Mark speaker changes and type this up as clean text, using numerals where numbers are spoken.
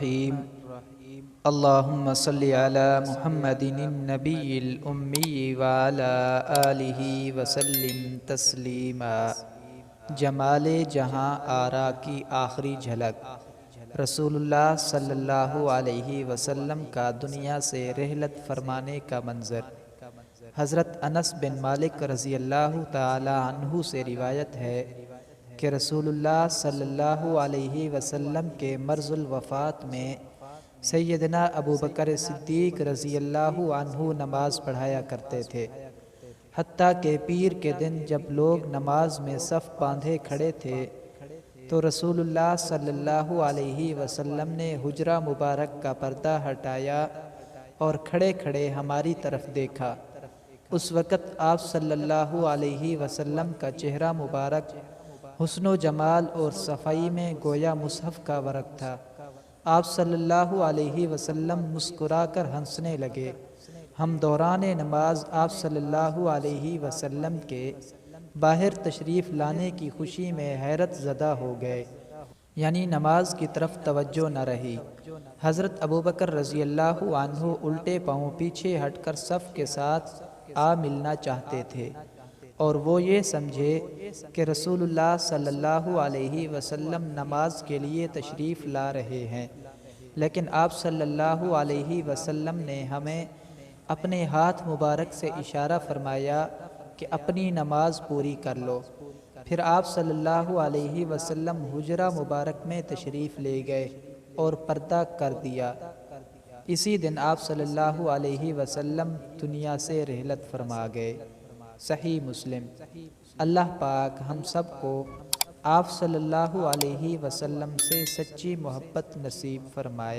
Speaker 1: الرحیم اللہم صلی علی محمد النبی الأمی وعلی آلہ وسلم تسلیما۔ جمال جہاں آرا کی آخری جھلک، رسول اللہ صلی اللہ علیہ وسلم کا دنیا سے رحلت فرمانے کا منظر۔ حضرت انس بن مالک رضی اللہ تعالی عنہ سے روایت ہے کہ رسول اللہ صلی اللہ علیہ وسلم کے مرض الوفات میں سیدنا ابوبکر صدیق رضی اللہ عنہ نماز پڑھایا کرتے تھے، حتیٰ کہ پیر کے دن جب لوگ نماز میں صف باندھے کھڑے تھے تو رسول اللہ صلی اللہ علیہ وسلم نے حجرہ مبارک کا پردہ ہٹایا اور کھڑے کھڑے ہماری طرف دیکھا۔ اس وقت آپ صلی اللہ علیہ وسلم کا چہرہ مبارک حسن و جمال اور صفائی میں گویا مصحف کا ورق تھا۔ آپ صلی اللہ علیہ وسلم مسکرا کر ہنسنے لگے۔ ہم دوران نماز آپ صلی اللہ علیہ وسلم کے باہر تشریف لانے کی خوشی میں حیرت زدہ ہو گئے، یعنی نماز کی طرف توجہ نہ رہی۔ حضرت ابوبکر رضی اللہ عنہ الٹے پاؤں پیچھے ہٹ کر صف کے ساتھ آ ملنا چاہتے تھے، اور وہ یہ سمجھے کہ رسول اللہ صلی اللہ علیہ وسلم نماز کے لیے تشریف لا رہے ہیں، لیکن آپ صلی اللہ علیہ وسلم نے ہمیں اپنے ہاتھ مبارک سے اشارہ فرمایا کہ اپنی نماز پوری کر لو۔ پھر آپ صلی اللہ علیہ وسلم حجرہ مبارک میں تشریف لے گئے اور پردہ کر دیا۔ اسی دن آپ صلی اللہ علیہ وسلم دنیا سے رحلت فرما گئے۔ صحیح مسلم۔ اللہ پاک ہم سب کو آپ صلی اللہ علیہ وسلم سے سچی محبت نصیب فرمائے۔